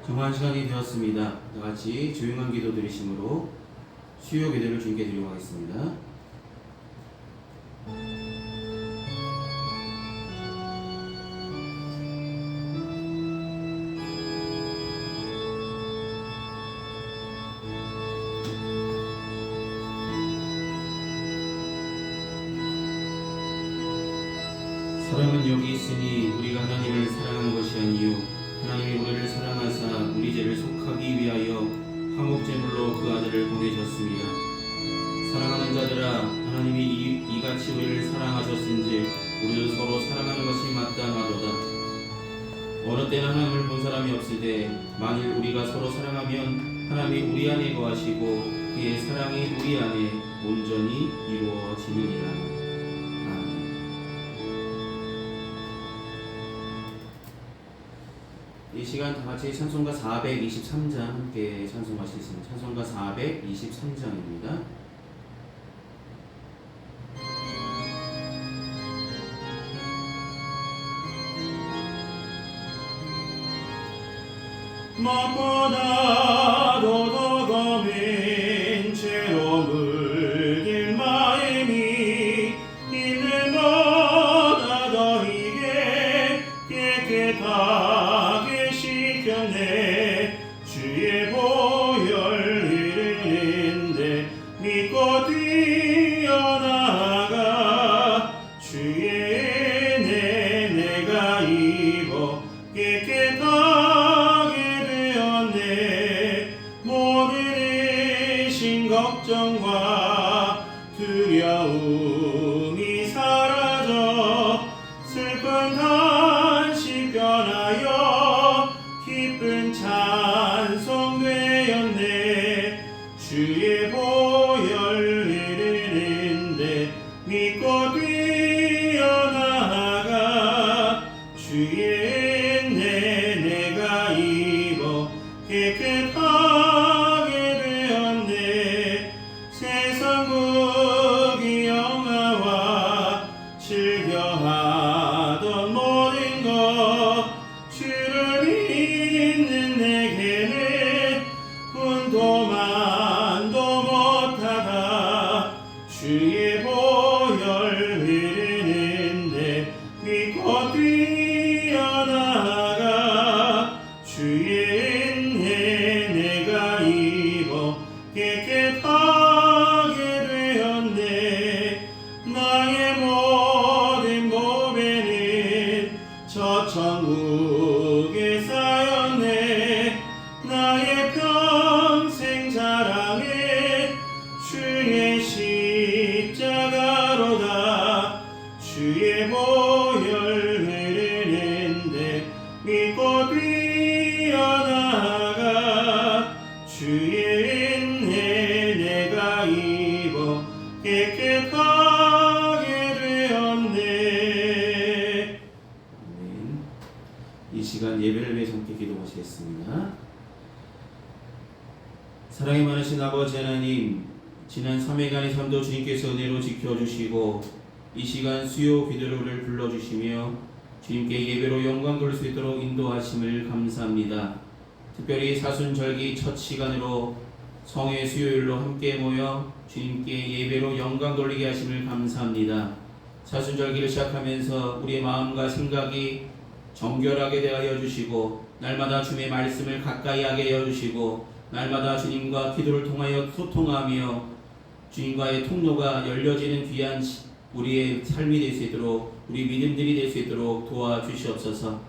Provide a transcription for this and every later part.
정한 시간이 되었습니다. 다 같이 조용한 기도 드리심으로 수요 기도를 주님께 드리고 가겠습니다. 사랑은 여기 있으니 우리가 하나님을 사랑한 것이 아니요 하나님이 우리를 사랑하사 우리 죄를 속하기 위하여 화목제물로 그 아들을 보내셨습니다. 사랑하는 자들아, 하나님이 이같이 우리를 사랑하셨은지 우리도 서로 사랑하는 것이 마땅하도다. 어느 때는 하나님을 본 사람이 없을 때 만일 우리가 서로 사랑하면 하나님이 우리 안에 거하시고 그의 사랑이 우리 안에 온전히 이루어지느니라. 이 시간 다 같이 찬송가 423장 함께 찬송하시겠습니다. 찬송가 423장입니다. 무엇보다도 더 검은 죄로 물든 마음이 이들보다 더 이게 깨끗하게 씻겼네. 주의 보혈 흐르는데 믿고 뛰어나가 주의 은혜 내가 입어 깨끗하게 되었네. 모든 의심 걱정과 두려움이 사라져 슬픈 한시 변하여 기쁜 찬송 되었네. 주의 보혈 흐르는데 믿고 뛰어나가 주의 은혜 내가 입어 깨끗하게 되었네. 세상 무기 영화와 즐겨하던 모든 것 주를 믿는 내게는 분도만도 못하다. 주의 보혈 흐르는데 믿고 뛰어나가 주의 은혜 내가 입어 깨끗하게 되었네. 나의 모든 몸에는 저 천국에 쌓였네. 나의 평생 자랑은 주의 십자가로다. 주의 보혈 흐르는데 믿고 뛰어나가 주의 은혜 내가 입어 깨끗하게 되었네. 아멘. 이 시간 예배를 위해 함께 기도하시겠습니다. 사랑이 많으신 아버지 하나님, 지난 3일간의 삶도 주님께서 은혜로 지켜주시고 이 시간 수요 기도를 불러주시며 주님께 예배로 영광 돌릴 수 있도록 인도하심을 감사합니다. 특별히 사순절기 첫 시간으로 성회 수요일로 함께 모여 주님께 예배로 영광 돌리게 하심을 감사합니다. 사순절기를 시작하면서 우리의 마음과 생각이 정결하게 대하여 주시고 날마다 주님의 말씀을 가까이 하게 하여 주시고 날마다 주님과 기도를 통하여 소통하며 주님과의 통로가 열려지는 귀한 우리의 삶이 될 수 있도록 우리 믿음들이 될 수 있도록 도와주시옵소서.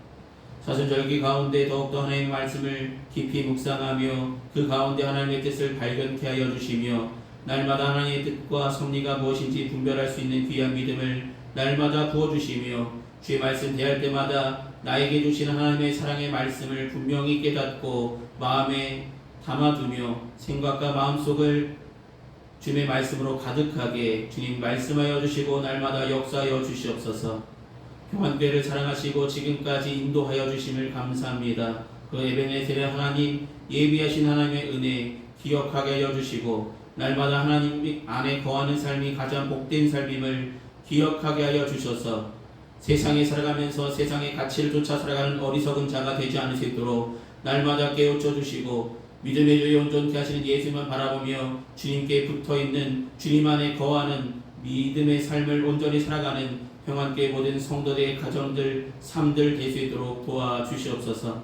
사순절기 가운데 더욱더 하나님의 말씀을 깊이 묵상하며 그 가운데 하나님의 뜻을 발견케 하여 주시며 날마다 하나님의 뜻과 섭리가 무엇인지 분별할 수 있는 귀한 믿음을 날마다 부어주시며 주의 말씀 대할 때마다 나에게 주신 하나님의 사랑의 말씀을 분명히 깨닫고 마음에 담아두며 생각과 마음속을 주님의 말씀으로 가득하게 주님 말씀하여 주시고 날마다 역사하여 주시옵소서. 교만교회를 사랑하시고 지금까지 인도하여 주심을 감사합니다. 그 에베네셀의 하나님, 예비하신 하나님의 은혜 기억하게 하여 주시고 날마다 하나님 안에 거하는 삶이 가장 복된 삶임을 기억하게 하여 주셔서 세상에 살아가면서 세상의 가치를 쫓아 살아가는 어리석은 자가 되지 않을 수 있도록 날마다 깨우쳐 주시고 믿음의 주에 온전케 하시는 예수만 바라보며 주님께 붙어있는 주님 안에 거하는 믿음의 삶을 온전히 살아가는 평안교회 모든 성도들의 가정들, 삶들 될 수 있도록 도와주시옵소서.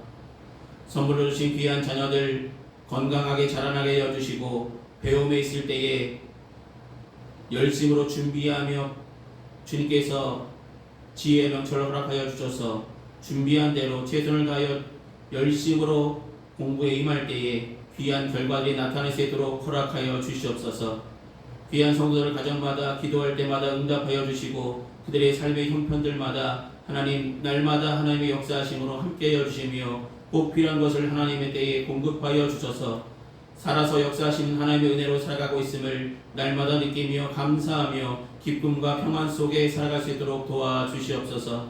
선물로 주신 귀한 자녀들 건강하게 자라나게 해주시고 배움에 있을 때에 열심으로 준비하며 주님께서 지혜의 명철을 허락하여 주셔서 준비한 대로 최선을 다하여 열심으로 공부에 임할 때에 귀한 결과들이 나타날 수 있도록 허락하여 주시옵소서. 귀한 성도들 가정마다 기도할 때마다 응답하여 주시고 그들의 삶의 형편들마다 하나님 날마다 하나님의 역사하심으로 함께하여 주시며 꼭 필요한 것을 하나님의 때에 공급하여 주셔서 살아서 역사하시는 하나님의 은혜로 살아가고 있음을 날마다 느끼며 감사하며 기쁨과 평안 속에 살아갈 수 있도록 도와주시옵소서.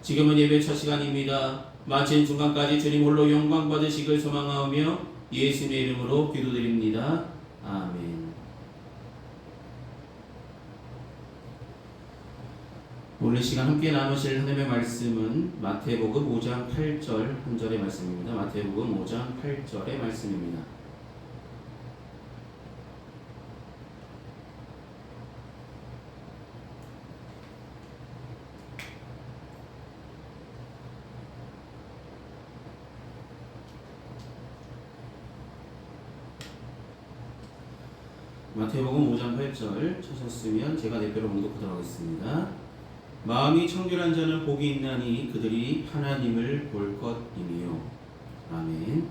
지금은 예배 첫 시간입니다. 마친 중간까지 주님 홀로 영광 받으시길 소망하오며 예수님의 이름으로 기도드립니다. 아멘. 오늘 시간 함께 나누실 하나님의 말씀은 마태복음 5장 8절 한 절의 말씀입니다. 마태복음 5장 8절의 말씀입니다. 마태복음 5장 8절 찾았으면 제가 대표로 봉독하도록 하겠습니다. 마음이 청결한 자는 복이 있나니 그들이 하나님을 볼 것이니요. 아멘.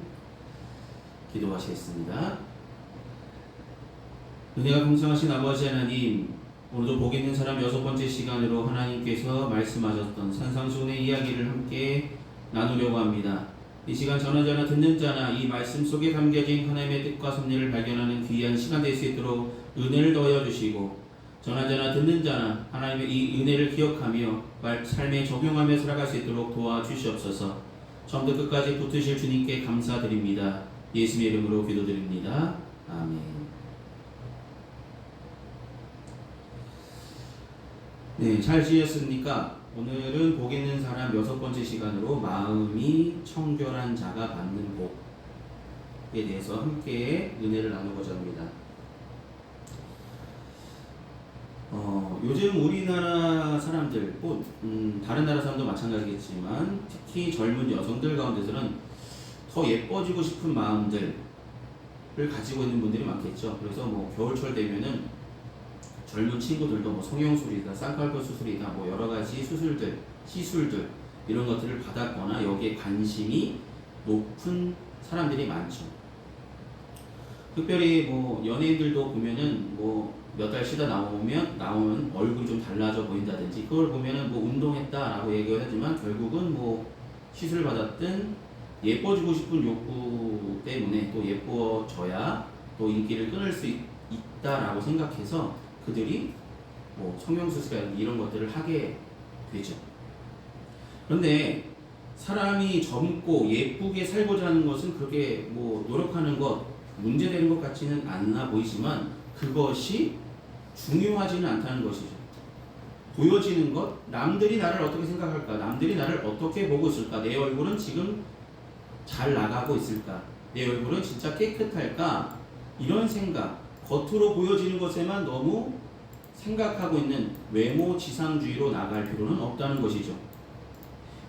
기도하시겠습니다. 은혜가 풍성하신 아버지 하나님, 오늘도 복 있는 사람 6번째 시간으로 하나님께서 말씀하셨던 산상수훈의 이야기를 함께 나누려고 합니다. 이 시간 전하는 자나 듣는 자나 이 말씀 속에 담겨진 하나님의 뜻과 섭리를 발견하는 귀한 시간 될 수 있도록 은혜를 더하여 주시고 전하는 자나 듣는 자나 하나님의 이 은혜를 기억하며 삶에 적용하며 살아갈 수 있도록 도와주시옵소서. 처음부터 끝까지 붙으실 주님께 감사드립니다. 예수님의 이름으로 기도드립니다. 아멘. 네, 잘 지냈습니까? 오늘은 복 있는 사람 6번째 시간으로 마음이 청결한 자가 받는 복에 대해서 함께 은혜를 나누고자 합니다. 요즘 우리나라 사람들, 다른 나라 사람도 마찬가지겠지만 특히 젊은 여성들 가운데서는 더 예뻐지고 싶은 마음들을 가지고 있는 분들이 많겠죠. 그래서 겨울철 되면은 젊은 친구들도 성형술이다, 쌍꺼풀 수술이다, 여러 가지 수술들, 시술들 이런 것들을 받았거나 여기에 관심이 높은 사람들이 많죠. 특별히 연예인들도 보면은 몇 달 쉬다 나오면 얼굴이 좀 달라져 보인다든지 그걸 보면은 운동했다라고 얘기를 하지만 결국은 시술 받았든 예뻐지고 싶은 욕구 때문에 또 예뻐져야 또 인기를 끊을 수 있다라고 생각해서 그들이 성형수술 이런 것들을 하게 되죠. 그런데 사람이 젊고 예쁘게 살고자 하는 것은 그렇게 노력하는 것 문제되는 것 같지는 않아 보이지만 그것이 중요하지는 않다는 것이죠. 보여지는 것, 남들이 나를 어떻게 생각할까, 남들이 나를 어떻게 보고 있을까, 내 얼굴은 지금 잘 나가고 있을까, 내 얼굴은 진짜 깨끗할까, 이런 생각, 겉으로 보여지는 것에만 너무 생각하고 있는 외모 지상주의로 나갈 필요는 없다는 것이죠.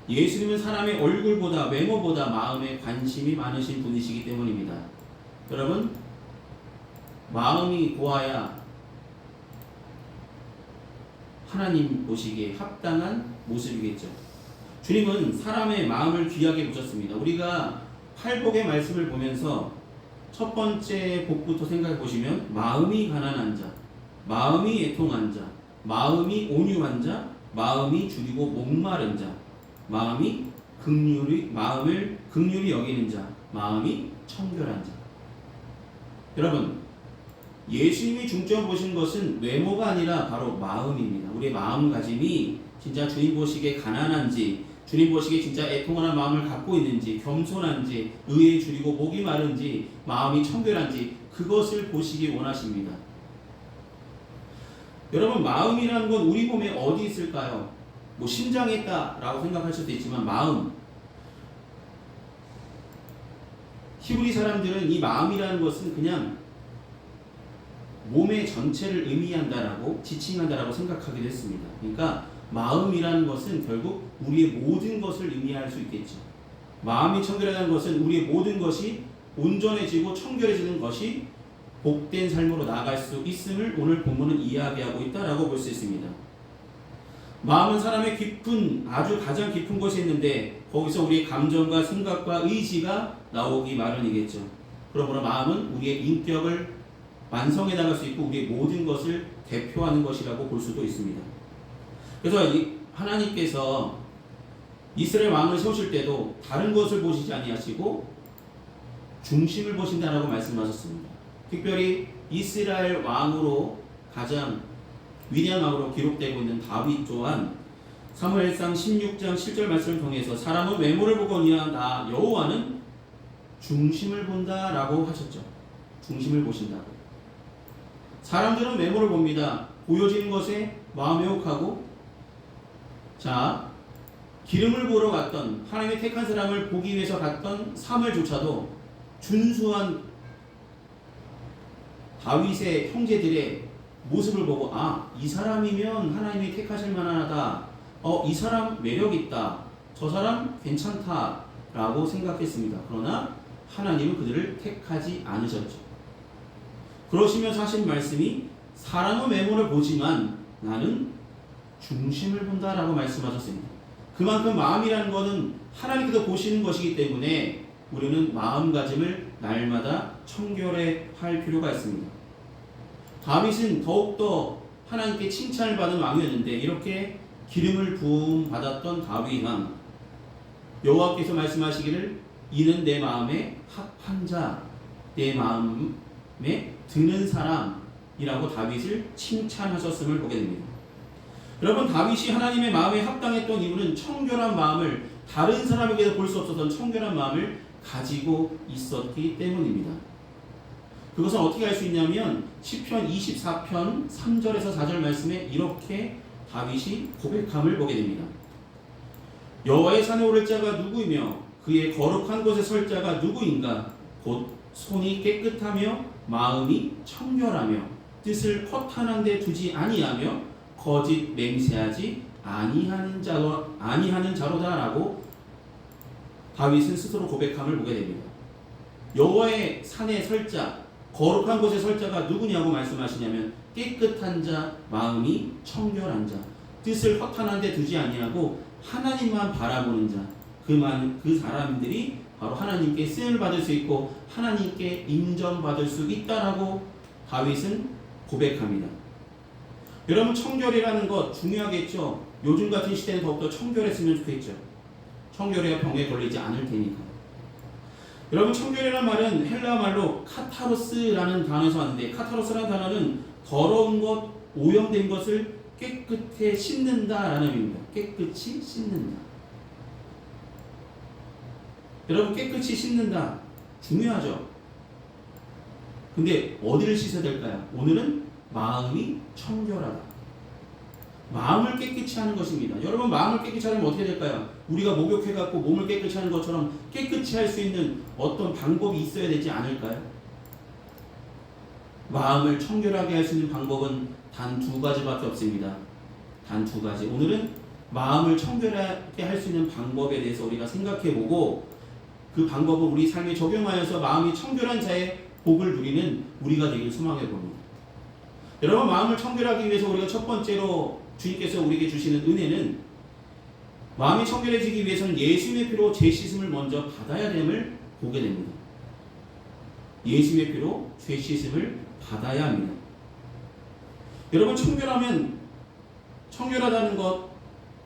예수님은 사람의 얼굴보다 외모보다 마음에 관심이 많으신 분이시기 때문입니다. 여러분, 마음이 고와야 하나님 보시기에 합당한 모습이겠죠. 주님은 사람의 마음을 귀하게 보셨습니다. 우리가 팔복의 말씀을 보면서 첫 번째 복부터 생각해 보시면 마음이 가난한 자, 마음이 애통한 자, 마음이 온유한 자, 마음이 줄이고 목마른 자, 마음을 긍휼히 여기는 자, 마음이 청결한 자. 여러분, 예수님이 중점 보신 것은 외모가 아니라 바로 마음입니다. 우리의 마음가짐이 진짜 주님 보시기에 가난한지, 주님 보시기에 진짜 애통하는 마음을 갖고 있는지, 겸손한지, 의에 줄이고 목이 마른지, 마음이 청결한지 그것을 보시기 원하십니다. 여러분, 마음이라는 건 우리 몸에 어디 있을까요? 심장에 있다라고 생각할 수도 있지만 마음, 히브리 사람들은 이 마음이라는 것은 그냥 몸의 전체를 의미한다라고 지칭한다라고 생각하기도 했습니다. 그러니까 마음이라는 것은 결국 우리의 모든 것을 의미할 수 있겠죠. 마음이 청결하다는 것은 우리의 모든 것이 온전해지고 청결해지는 것이 복된 삶으로 나아갈 수 있음을 오늘 본문은 이야기하고 있다라고 볼 수 있습니다. 마음은 사람의 깊은, 아주 가장 깊은 곳에 있는데 거기서 우리의 감정과 생각과 의지가 나오기 마련이겠죠. 그러므로 마음은 우리의 인격을 완성해 나갈 수 있고 우리의 모든 것을 대표하는 것이라고 볼 수도 있습니다. 그래서 하나님께서 이스라엘 왕을 세우실 때도 다른 것을 보시지 아니하시고 중심을 보신다라고 말씀하셨습니다. 특별히 이스라엘 왕으로 가장 위대한 왕으로 기록되고 있는 다윗 또한 사무엘상 16장 10절 말씀을 통해서 사람은 외모를 보거니와 나 여호와는 중심을 본다라고 하셨죠. 중심을 보신다고. 사람들은 외모를 봅니다. 보여지는 것에 마음에 혹하고, 자, 기름을 보러 갔던 하나님의 택한 사람을 보기 위해서 갔던 사무엘조차도 준수한 다윗의 형제들의 모습을 보고 이 사람이면 하나님이 택하실 만하다. 이 사람 매력 있다. 저 사람 괜찮다. 라고 생각했습니다. 그러나 하나님은 그들을 택하지 않으셨죠. 그러시면서 하신 말씀이 사람은 외모를 보지만 나는 중심을 본다라고 말씀하셨습니다. 그만큼 마음이라는 것은 하나님께서 보시는 것이기 때문에 우리는 마음가짐을 날마다 청결해 할 필요가 있습니다. 다윗은 더욱더 하나님께 칭찬을 받은 왕이었는데 이렇게 기름을 부음 받았던 다윗 왕, 여호와께서 말씀하시기를 이는 내 마음에 합한 자, 내 마음에 드는 사람이라고 다윗을 칭찬하셨음을 보게 됩니다. 여러분, 다윗이 하나님의 마음에 합당했던 이유는 청결한 마음을, 다른 사람에게도 볼 수 없었던 청결한 마음을 가지고 있었기 때문입니다. 그것은 어떻게 알 수 있냐면 시편 24편 3절에서 4절 말씀에 이렇게 다윗이 고백함을 보게 됩니다. 여호와의 산에 오를 자가 누구이며 그의 거룩한 곳에 설 자가 누구인가? 곧 손이 깨끗하며 마음이 청결하며 뜻을 허탄한 데 두지 아니하며 거짓 맹세하지 아니하는 자로다라고 다윗은 스스로 고백함을 보게 됩니다. 여호와의 산에 설 자, 거룩한 곳에 설 자가 누구냐고 말씀하시냐면 깨끗한 자, 마음이 청결한 자, 뜻을 허탄한 데 두지 아니하고 하나님만 바라보는 자, 그 사람들이 바로 하나님께 쓰임을 받을 수 있고 하나님께 인정받을 수 있다라고 다윗은 고백합니다. 여러분, 청결이라는 것 중요하겠죠. 요즘 같은 시대는 더욱더 청결했으면 좋겠죠. 청결해야 병에 걸리지 않을 테니까. 여러분, 청결이라는 말은 헬라어 말로 카타로스라는 단어에서 왔는데, 카타로스라는 단어는 더러운 것, 오염된 것을 깨끗해 씻는다라는 의미입니다. 깨끗이 씻는다. 여러분, 깨끗이 씻는다 중요하죠. 근데 어디를 씻어야 될까요? 오늘은 마음이 청결하다. 마음을 깨끗이 하는 것입니다. 여러분, 마음을 깨끗이 하려면 어떻게 될까요? 우리가 목욕해갖고 몸을 깨끗이 하는 것처럼 깨끗이 할 수 있는 어떤 방법이 있어야 되지 않을까요? 마음을 청결하게 할 수 있는 방법은 단 두 가지밖에 없습니다. 단 두 가지. 오늘은 마음을 청결하게 할 수 있는 방법에 대해서 우리가 생각해보고 그 방법을 우리 삶에 적용하여서 마음이 청결한 자의 복을 누리는 우리가 되길 소망해봅니다. 여러분, 마음을 청결하기 위해서 우리가 첫 번째로 주님께서 우리에게 주시는 은혜는 마음이 청결해지기 위해서는 예수님의 피로 죄 씻음을 먼저 받아야 됨을 보게 됩니다. 예수님의 피로 죄 씻음을 받아야 합니다. 여러분, 청결하다는 것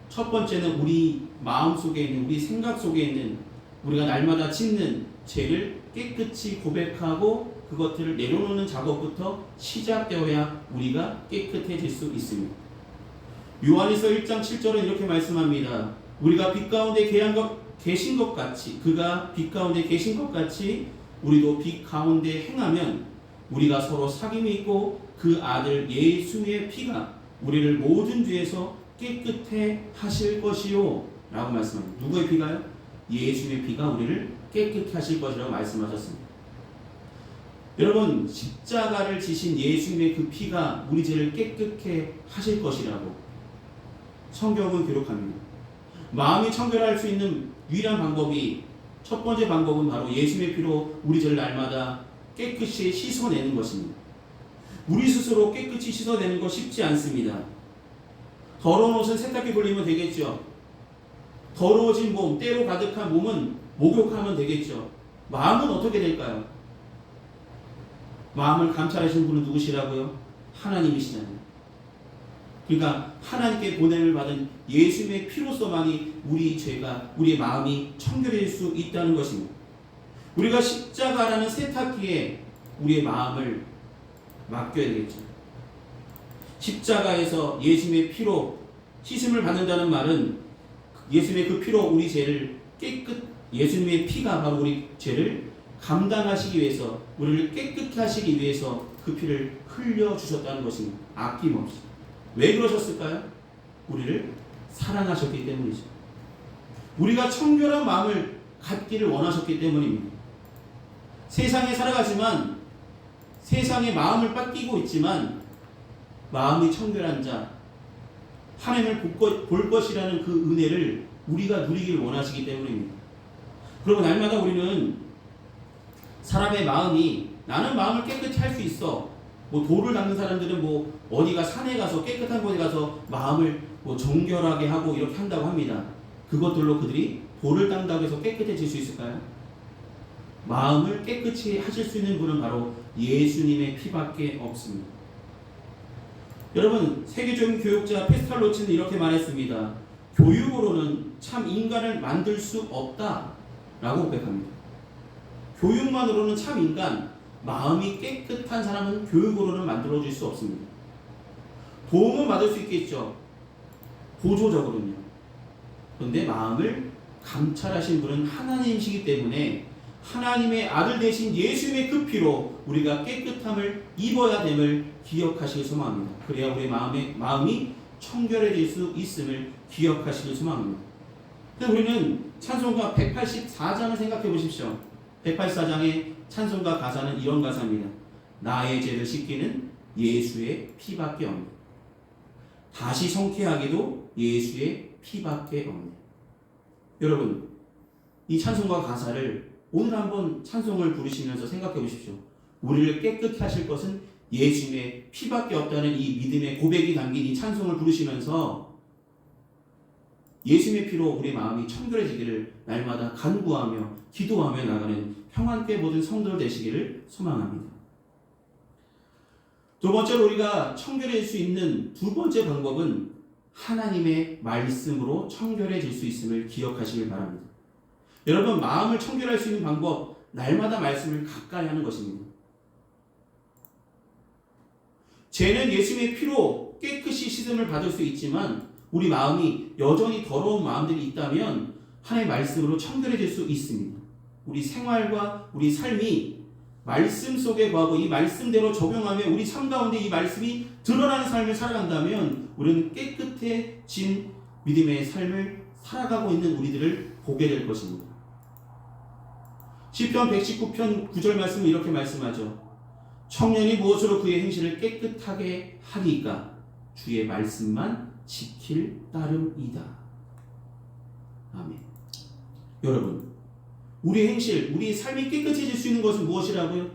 첫 번째는 우리 마음 속에 있는, 우리 생각 속에 있는 우리가 날마다 짓는 죄를 깨끗이 고백하고 그것들을 내려놓는 작업부터 시작되어야 우리가 깨끗해질 수 있습니다. 요한일서 1장 7절은 이렇게 말씀합니다. 우리가 빛 가운데 계신 것 같이, 그가 빛 가운데 계신 것 같이 우리도 빛 가운데 행하면 우리가 서로 사귐이 있고 그 아들 예수의 피가 우리를 모든 죄에서 깨끗해 하실 것이요 라고 말씀합니다. 누구의 피가요? 예수님의 피가 우리를 깨끗게 하실 것이라고 말씀하셨습니다. 여러분, 십자가를 지신 예수님의 그 피가 우리 죄를 깨끗게 하실 것이라고 성경은 기록합니다. 마음이 청결할 수 있는 유일한 방법이, 첫 번째 방법은 바로 예수님의 피로 우리 죄를 날마다 깨끗이 씻어내는 것입니다. 우리 스스로 깨끗이 씻어내는 것 쉽지 않습니다. 더러운 옷은 세탁기 돌리면 되겠죠. 더러워진 몸, 때로 가득한 몸은 목욕하면 되겠죠. 마음은 어떻게 될까요? 마음을 감찰하시는 분은 누구시라고요? 하나님이시잖아요. 그러니까 하나님께 보냄을 받은 예수님의 피로서만이 우리 죄가, 우리의 마음이 청결해질 수 있다는 것입니다. 우리가 십자가라는 세탁기에 우리의 마음을 맡겨야 되겠죠. 십자가에서 예수님의 피로 씻음을 받는다는 말은 예수님의 그 피로 우리 죄를 예수님의 피가 바로 우리 죄를 감당하시기 위해서, 우리를 깨끗게 하시기 위해서 그 피를 흘려주셨다는 것입니다. 아낌없이. 왜 그러셨을까요? 우리를 사랑하셨기 때문이죠. 우리가 청결한 마음을 갖기를 원하셨기 때문입니다. 세상에 살아가지만, 세상에 마음을 뺏기고 있지만, 마음이 청결한 자, 하나님을 볼 것이라는 그 은혜를 우리가 누리기를 원하시기 때문입니다. 그리고 날마다 우리는 사람의 마음이, 나는 마음을 깨끗이 할 수 있어. 돌을 닦는 사람들은 어디가 산에 가서 깨끗한 곳에 가서 마음을 정결하게 하고 이렇게 한다고 합니다. 그것들로 그들이 돌을 닦는다고 해서 깨끗해질 수 있을까요? 마음을 깨끗이 하실 수 있는 분은 바로 예수님의 피밖에 없습니다. 여러분, 세계적인 교육자 페스탈로치는 이렇게 말했습니다. 교육으로는 참 인간을 만들 수 없다라고 고백합니다. 교육만으로는 참 인간, 마음이 깨끗한 사람은 교육으로는 만들어질 수 없습니다. 도움은 받을 수 있겠죠. 보조적으로는요. 그런데 마음을 감찰하신 분은 하나님이시기 때문에 하나님의 아들 되신 예수님의 그 피로 우리가 깨끗함을 입어야 됨을 기억하시길 소망합니다. 그래야 우리의 마음이 청결해질 수 있음을 기억하시길 소망합니다. 우리는 찬송가 184장을 생각해 보십시오. 184장의 찬송가 가사는 이런 가사입니다. 나의 죄를 씻기는 예수의 피밖에 없네. 다시 성쾌하기도 예수의 피밖에 없네. 여러분, 이 찬송가 가사를 오늘 한번 찬송을 부르시면서 생각해 보십시오. 우리를 깨끗게 하실 것은 예수님의 피밖에 없다는 이 믿음의 고백이 담긴 이 찬송을 부르시면서 예수님의 피로 우리의 마음이 청결해지기를 날마다 간구하며 기도하며 나가는 평안교회 모든 성도들 되시기를 소망합니다. 두 번째로 우리가 청결해질 수 있는 두 번째 방법은 하나님의 말씀으로 청결해질 수 있음을 기억하시길 바랍니다. 여러분, 마음을 청결할 수 있는 방법, 날마다 말씀을 가까이 하는 것입니다. 죄는 예수님의 피로 깨끗이 씻음을 받을 수 있지만 우리 마음이 여전히 더러운 마음들이 있다면 하나님의 말씀으로 청결해질 수 있습니다. 우리 생활과 우리 삶이 말씀 속에 거하고 이 말씀대로 적용하며 우리 삶 가운데 이 말씀이 드러나는 삶을 살아간다면 우리는 깨끗해진 믿음의 삶을 살아가고 있는 우리들을 보게 될 것입니다. 시편 119편 9절 말씀은 이렇게 말씀하죠. 청년이 무엇으로 그의 행실을 깨끗하게 하리까? 주의 말씀만 지킬 따름이다. 아멘. 여러분, 우리의 행실, 우리의 삶이 깨끗해질 수 있는 것은 무엇이라고요?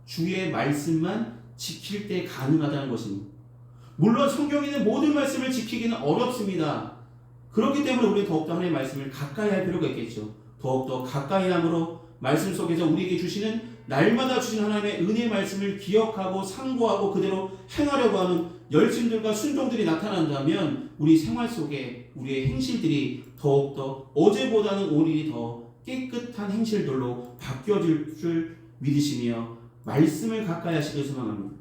주의 말씀만 지킬 때 가능하다는 것입니다. 물론 성경에 있는 모든 말씀을 지키기는 어렵습니다. 그렇기 때문에 우리는 더욱더 하나님의 말씀을 가까이 할 필요가 있겠죠. 더욱더 가까이 함으로 말씀 속에서 우리에게 주시는, 날마다 주신 하나님의 은혜의 말씀을 기억하고 상고하고 그대로 행하려고 하는 열심들과 순종들이 나타난다면 우리 생활 속에 우리의 행실들이 더욱더 어제보다는 오늘이 더 깨끗한 행실들로 바뀌어질 줄 믿으시며 말씀을 가까이 하시길 소망합니다.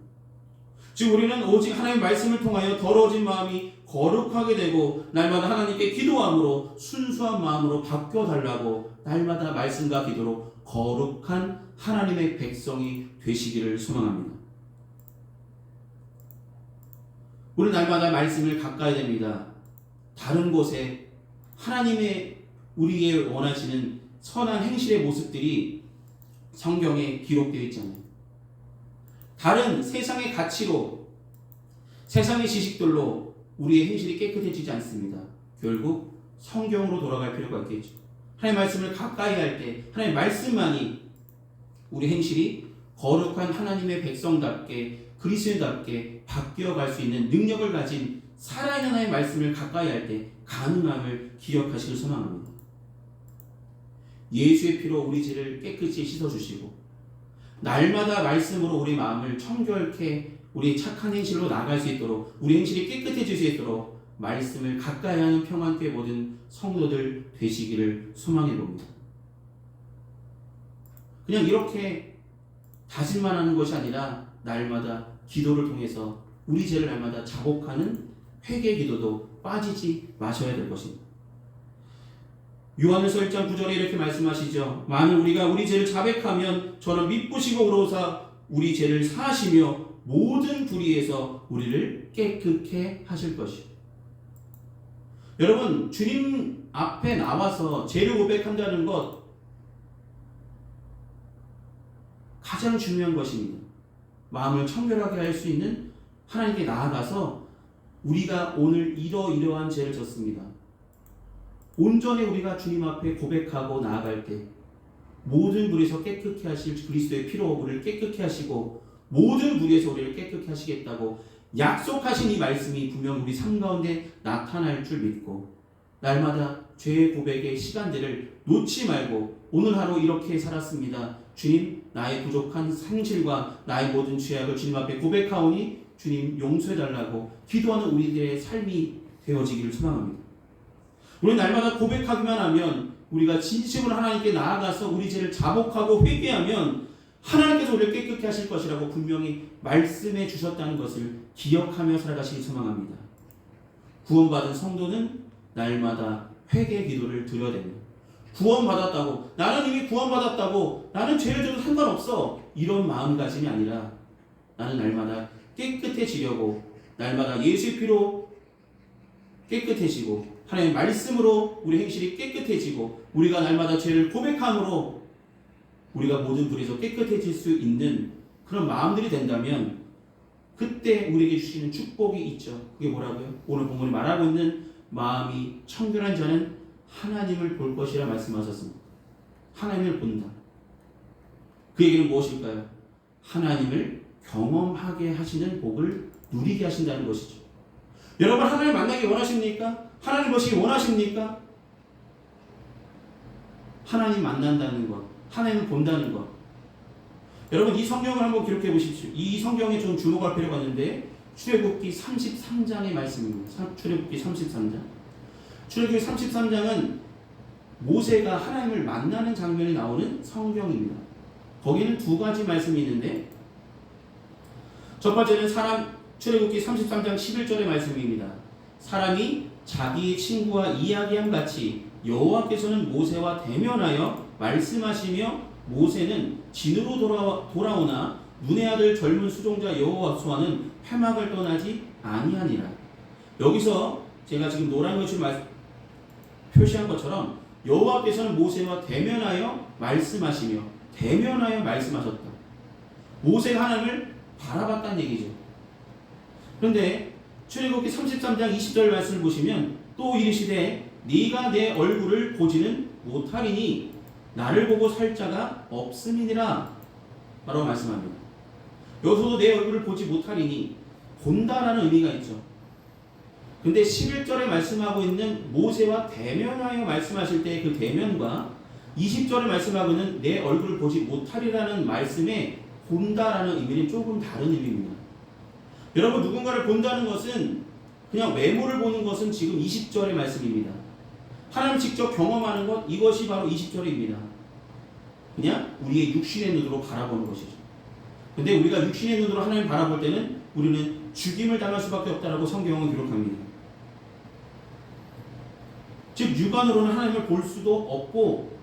지금 우리는 오직 하나님의 말씀을 통하여 더러워진 마음이 거룩하게 되고 날마다 하나님께 기도함으로 순수한 마음으로 바뀌어달라고 날마다 말씀과 기도로 거룩한 하나님의 백성이 되시기를 소망합니다. 우리 날마다 말씀을 가까이 됩니다. 다른 곳에 하나님의 우리의 원하시는 선한 행실의 모습들이 성경에 기록되어 있잖아요. 다른 세상의 가치로, 세상의 지식들로 우리의 행실이 깨끗해지지 않습니다. 결국 성경으로 돌아갈 필요가 있겠죠. 하나님의 말씀을 가까이 할 때 하나님의 말씀만이 우리 행실이 거룩한 하나님의 백성답게 그리스도인답게 바뀌어갈 수 있는 능력을 가진 살아있는 하나님의 말씀을 가까이 할 때 가능함을 기억하시길 소망합니다. 예수의 피로 우리 죄를 깨끗이 씻어주시고 날마다 말씀으로 우리 마음을 청결케 우리 착한 행실로 나아갈 수 있도록 우리 행실이 깨끗해질 수 있도록 말씀을 가까이 하는 평안교회 모든 성도들 되시기를 소망해 봅니다. 그냥 이렇게 다짐만 하는 것이 아니라 날마다 기도를 통해서 우리 죄를 날마다 자복하는 회개 기도도 빠지지 마셔야 될 것입니다. 요한일서 1장 9절에 이렇게 말씀하시죠. 만일 우리가 우리 죄를 자백하면 저는 미쁘시고 의로우사 우리 죄를 사하시며 모든 불의에서 우리를 깨끗게 하실 것이요. 여러분, 주님 앞에 나와서 죄를 고백한다는 것 가장 중요한 것입니다. 마음을 청결하게 할 수 있는 하나님께 나아가서 우리가 오늘 이러이러한 죄를 졌습니다. 온전히 우리가 주님 앞에 고백하고 나아갈 때 모든 불에서 깨끗게 하실 그리스도의 피로 우리를 깨끗게 하시고 모든 불에서 우리를 깨끗게 하시겠다고 약속하신 이 말씀이 분명 우리 삶 가운데 나타날 줄 믿고 날마다 죄의 고백의 시간들을 놓지 말고 오늘 하루 이렇게 살았습니다. 주님, 나의 부족한 상실과 나의 모든 죄악을 주님 앞에 고백하오니 주님 용서해달라고 기도하는 우리들의 삶이 되어지기를 소망합니다. 우리 날마다 고백하기만 하면 우리가 진심으로 하나님께 나아가서 우리 죄를 자복하고 회개하면 하나님께서 우리를 깨끗게 하실 것이라고 분명히 말씀해 주셨다는 것을 기억하며 살아가시기 소망합니다. 구원받은 성도는 날마다 회개 기도를 드려야 됩니다. 구원받았다고, 나는 이미 구원받았다고, 나는 죄를 져도 상관없어, 이런 마음가짐이 아니라 나는 날마다 깨끗해지려고 날마다 예수의 피로 깨끗해지고 하나님의 말씀으로 우리 행실이 깨끗해지고 우리가 날마다 죄를 고백함으로 우리가 모든 불에서 깨끗해질 수 있는 그런 마음들이 된다면 그때 우리에게 주시는 축복이 있죠. 그게 뭐라고요? 오늘 본문이 말하고 있는 마음이 청결한 자는 하나님을 볼 것이라 말씀하셨습니다. 하나님을 본다. 그 얘기는 무엇일까요? 하나님을 경험하게 하시는 복을 누리게 하신다는 것이죠. 여러분, 하나님을 만나기 원하십니까? 하나님 보시기 원하십니까? 하나님 만난다는 것, 하나님을 본다는 것. 여러분, 이 성경을 한번 기록해 보십시오. 이 성경에 좀 주목할 필요가 있는데 출애굽기 33장의 말씀입니다. 출애굽기 33장. 출애굽기 33장은 모세가 하나님을 만나는 장면이 나오는 성경입니다. 거기는 두 가지 말씀이 있는데 첫 번째는 출애굽기 33장 11절의 말씀입니다. 사람이 자기의 친구와 이야기함 같이 여호와께서는 모세와 대면하여 말씀하시며 모세는 진으로 돌아오나 눈의 아들 젊은 수종자 여호와수아는 회막을 떠나지 아니하니라. 여기서 제가 지금 노란 것으로 표시한 것처럼 여호와께서는 모세와 대면하여 말씀하시며 대면하여 말씀하셨다. 모세가 하나님을 바라봤다는 얘기죠. 그런데 출애굽기 33장 20절 말씀을 보시면 또 이르시되 네가 내 얼굴을 보지는 못하리니 나를 보고 살 자가 없음이니라 라고 말씀합니다. 여기서도 내 얼굴을 보지 못하리니 본다라는 의미가 있죠. 근데 11절에 말씀하고 있는 모세와 대면하여 말씀하실 때 그 대면과 20절에 말씀하고 있는 내 얼굴을 보지 못하리라는 말씀에 본다라는 의미는 조금 다른 의미입니다. 여러분, 누군가를 본다는 것은 그냥 외모를 보는 것은 지금 20절의 말씀입니다. 하나님 직접 경험하는 것, 이것이 바로 20절입니다. 그냥 우리의 육신의 눈으로 바라보는 것이죠. 근데 우리가 육신의 눈으로 하나님 바라볼 때는 우리는 죽임을 당할 수밖에 없다라고 성경은 기록합니다. 즉 육안으로는 하나님을 볼 수도 없고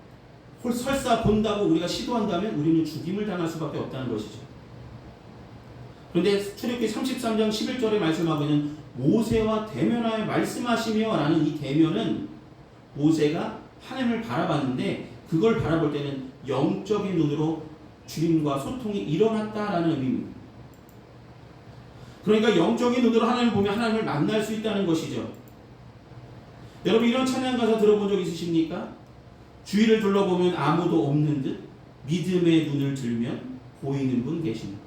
설사 본다고 우리가 시도한다면 우리는 죽임을 당할 수밖에 없다는 것이죠. 그런데 출애굽기 33장 11절에 말씀하고 있는 모세와 대면하여 말씀하시며 라는 이 대면은 모세가 하나님을 바라봤는데 그걸 바라볼 때는 영적인 눈으로 주님과 소통이 일어났다라는 의미입니다. 그러니까 영적인 눈으로 하나님을 보면 하나님을 만날 수 있다는 것이죠. 여러분 이런 찬양 가사 들어본 적 있으십니까? 주위를 둘러보면 아무도 없는 듯 믿음의 눈을 들면 보이는 분 계십니다.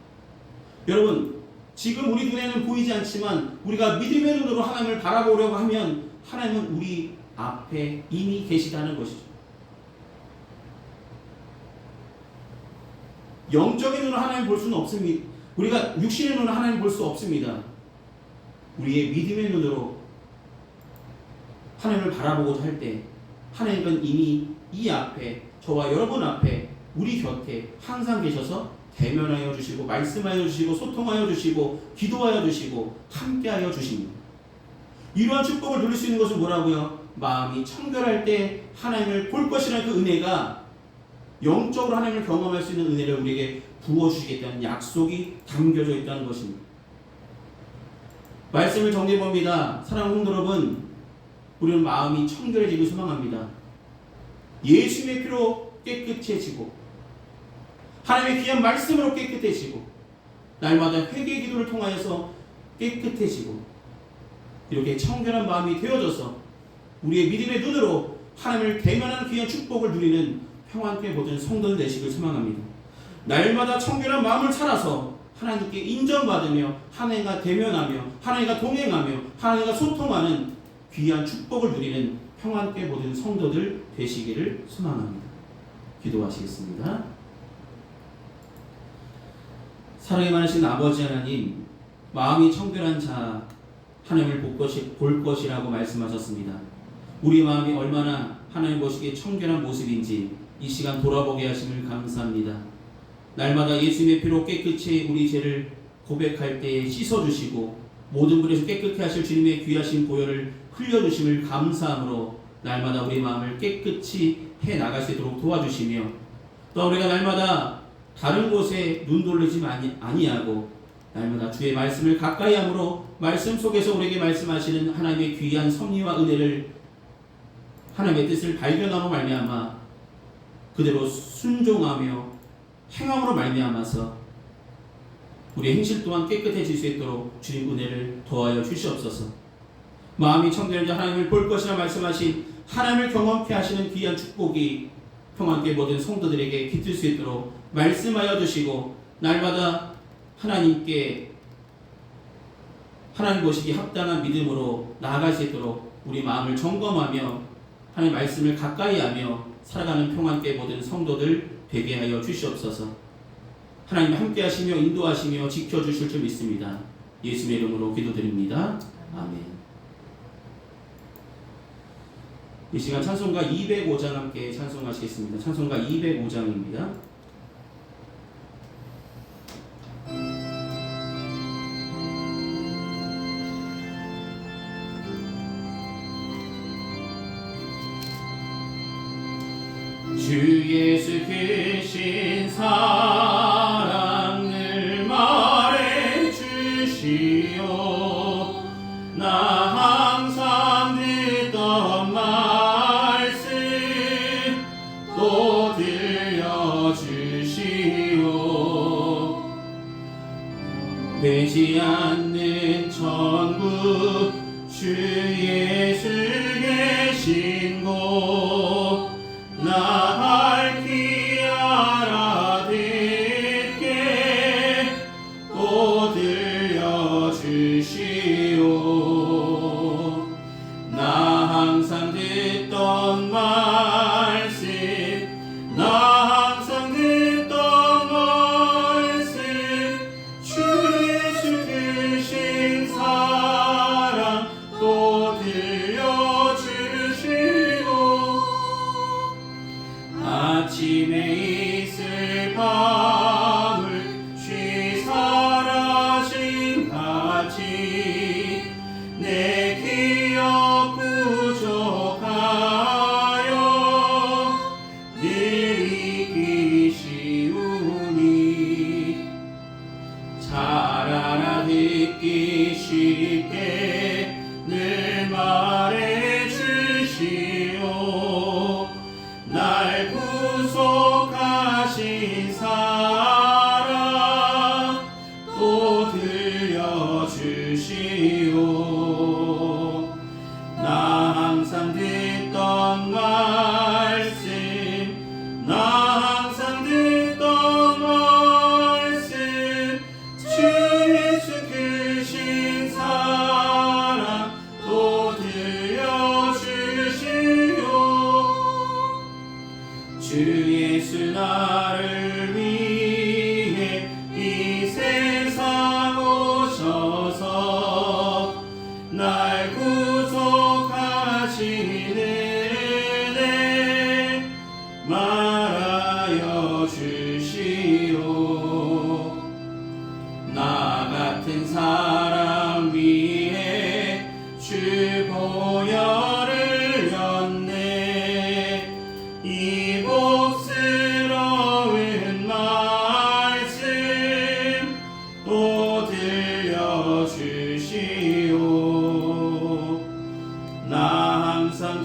여러분 지금 우리 눈에는 보이지 않지만 우리가 믿음의 눈으로 하나님을 바라보려고 하면 하나님은 우리 앞에 이미 계시다는 것이죠. 영적인 눈으로 하나님을 볼 수는 없습니다. 우리가 육신의 눈으로 하나님을 볼 수 없습니다. 우리의 믿음의 눈으로 하나님을 바라보고자 할 때 하나님은 이미 이 앞에 저와 여러분 앞에 우리 곁에 항상 계셔서 대면하여 주시고 말씀하여 주시고 소통하여 주시고 기도하여 주시고 함께하여 주십니다. 이러한 축복을 누릴 수 있는 것은 뭐라고요? 마음이 청결할 때 하나님을 볼 것이라는 그 은혜가 영적으로 하나님을 경험할 수 있는 은혜를 우리에게 부어주시겠다는 약속이 담겨져 있다는 것입니다. 말씀을 정리해 봅니다. 사랑하는 성도 여러분, 우리는 마음이 청결해지고 소망합니다. 예수님의 피로 깨끗해지고 하나님의 귀한 말씀으로 깨끗해지고 날마다 회개 기도를 통하여서 깨끗해지고 이렇게 청결한 마음이 되어져서 우리의 믿음의 눈으로 하나님을 대면하는 귀한 축복을 누리는 평안교회 모든 성도들 되시길 소망합니다. 날마다 청결한 마음을 살아서 하나님께 인정받으며 하나님과 대면하며 하나님과 동행하며 하나님과 소통하는 귀한 축복을 누리는 평안교회 모든 성도들 되시기를 소망합니다. 기도하시겠습니다. 사랑이 많으신 아버지 하나님, 마음이 청결한 자 하나님을 볼 것이라고 말씀하셨습니다. 우리 마음이 얼마나 하나님 보시기에 청결한 모습인지 이 시간 돌아보게 하심을 감사합니다. 날마다 예수님의 피로 깨끗이 우리 죄를 고백할 때에 씻어주시고 모든 불에서 깨끗게 하실 주님의 귀하신 보혈을 흘려주심을 감사함으로 날마다 우리 마음을 깨끗이 해나갈 수 있도록 도와주시며 또 우리가 날마다 다른 곳에 눈 돌리지 아니하고 날마다 주의 말씀을 가까이 함으로 말씀 속에서 우리에게 말씀하시는 하나님의 귀한 섭리와 은혜를 하나님의 뜻을 발견함으로 말미암아 그대로 순종하며 행함으로 말미암아서 우리의 행실 또한 깨끗해질 수 있도록 주님 은혜를 더하여 주시옵소서. 마음이 청결한 자 하나님을 볼 것이라 말씀하신 하나님을 경험케 하시는 귀한 축복이 평안교회 모든 성도들에게 깃들 수 있도록 말씀하여 주시고 날마다 하나님께 하나님 보시기 합당한 믿음으로 나아갈 수 있도록 우리 마음을 점검하며 하나님 말씀을 가까이 하며 살아가는 평안교회 모든 성도들 되게 하여 주시옵소서. 하나님 함께 하시며 인도하시며 지켜주실 줄 믿습니다. 예수의 이름으로 기도드립니다. 아멘. 이 시간 찬송가 205장 함께 찬송하시겠습니다. 찬송가 205장입니다. 주 예수 크신 사랑을 말해 주시오. 나 항상 듣던 말씀 또 들려주시오. 되지 않는 천국 주 예수 계신 곳 나 밝히 알아듣게 또 들려주시오. 나 항상 듣던 말씀 나 항상 듣던 말씀 주 예수 크신 사랑 또 들려주시오. 아침에 있을 밤을 쉬 사라진 같이 내 기억 부족하여 늘 잊기 쉬우니 잘 알아듣기 쉽게 늘 말해 주시오.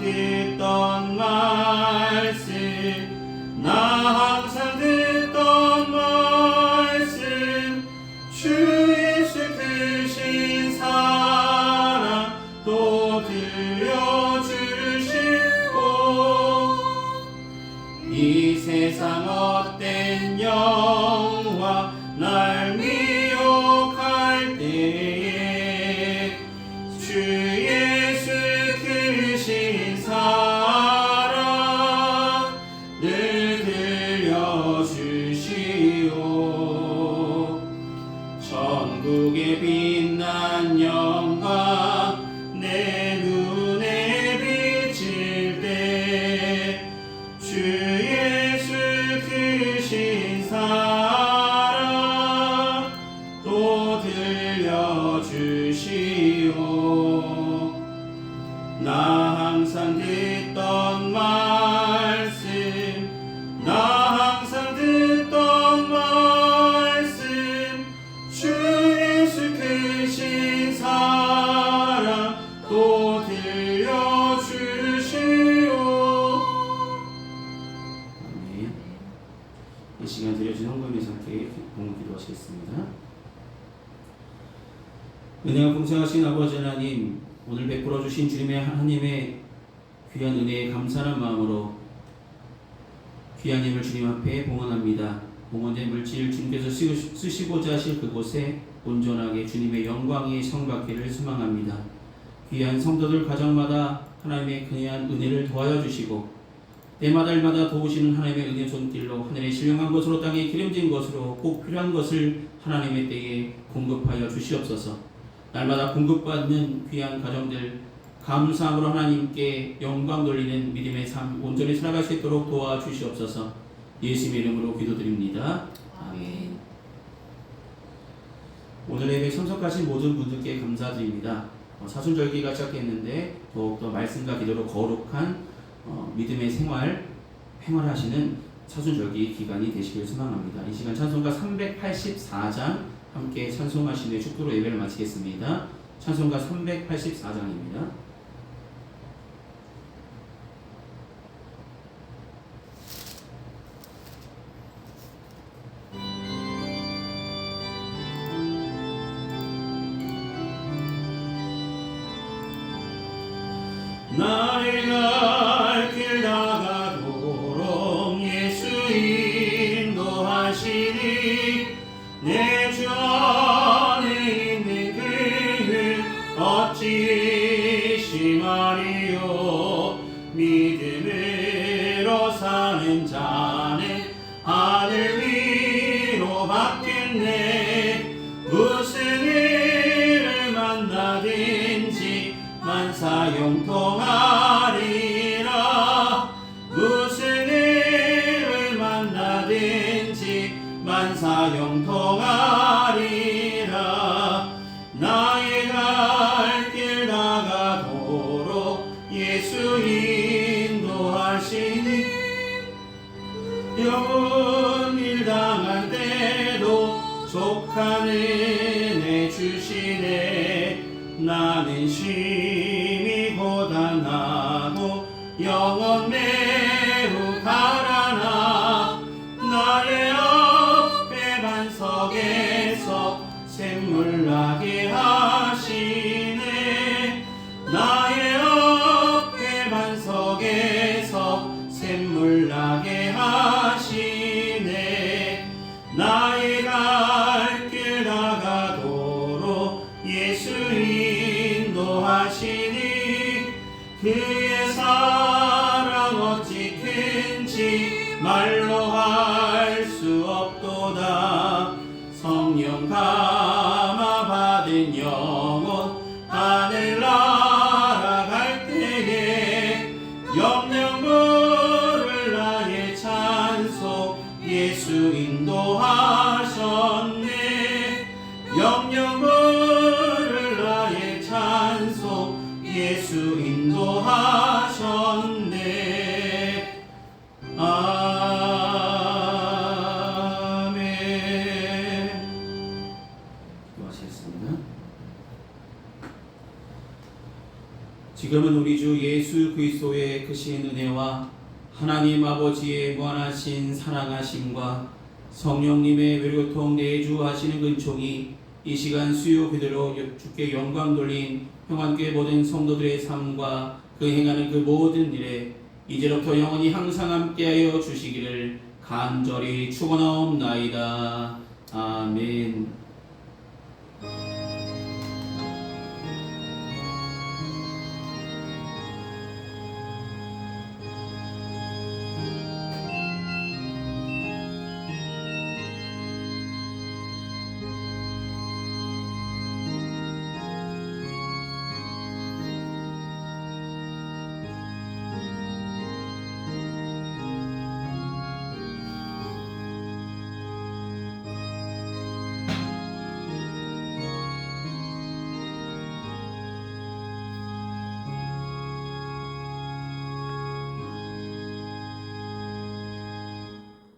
듣던 말씀 나 항상 듣던 말씀 주 예수 크신 사랑 또 들려주시고 이 세상 헛된 영화 날 미혹할 때에 주 예수 크신 사랑 늘 들려주시오 천국의 빛난 영광 내 눈에 비칠 때 주 예수 크신 사랑 또 들려주시오 나 항상 듣던 말씀 나 항상 듣던 말씀 주 예수 크신 사랑 또 들려주시오 아멘. 이 시간 드려진 헌금에서 함께 공을 기도하시겠습니다. 은혜가 풍성하신 아버지 하나님, 오늘 베풀어 주신 주님의 하나님의 귀한 은혜에 감사하는 마음으로 귀한 힘을 주님 앞에 봉헌합니다. 봉헌된 물질 주님께서 쓰시고자 하실 그곳에 온전하게 주님의 영광이 성받기를 소망합니다. 귀한 성도들 가정마다 하나님의 귀한 은혜를 도와여 주시고 때마다 일마다 도우시는 하나님의 은혜 손길로 하늘의 신령한 것으로 땅에 기름진 것으로 꼭 필요한 것을 하나님의 때에 공급하여 주시옵소서. 날마다 공급받는 귀한 가정들 감사함으로 하나님께 영광 돌리는 믿음의 삶 온전히 살아갈 수 있도록 도와주시옵소서. 예수님의 이름으로 기도드립니다. 아멘. 오늘 예배 참석하신 모든 분들께 감사드립니다. 사순절기가 시작했는데 더욱더 말씀과 기도로 거룩한 믿음의 생활하시는 사순절기 기간이 되시길 소망합니다. 이 시간 찬송가 384장 함께 찬송하신 후에 축도로 예배를 마치겠습니다. 찬송가 384장입니다. 나의 갈 길 다가도록 예수 인도하시니 내 주 안에 있는 그를 어찌 심하리요 믿음으로 사는 자는 하늘 위로 받겠네 무슨 일을 만나든지 만사형통하리라 무슨 일을 만나든지 만사형통하리라 나의 갈 길 다가도록 예수 인도하시니 영혼 일 당할 때도 족한 은혜 주시네 나는 심히 고단하고 영혼 매우 가라나 나의 옆에 반석에서 샘물 나게 하시네 나의 옆에 반석에서 샘물 나게 하시네 나의 갈 길 다가도록 예수 인도하시니 그의 사랑 어찌 큰지 말로 할 수 없도다 성령 감화 받은 영혼 하늘 날아갈 때에 영영 부를 나의 찬송 예수 인도하셨네 영영 부를 나의 찬송 예수 인도하셨네 지금은 우리 주 예수 그리스도의 크신 은혜와 하나님 아버지의 무한하신 사랑하심과 성령님의 외로통 내주하시는 근총이 이 시간 수요 그대로 주께 영광 돌린 평안교회 모든 성도들의 삶과 그 행하는 그 모든 일에 이제로부터 영원히 항상 함께하여 주시기를 간절히 축원하옵나이다. 아멘.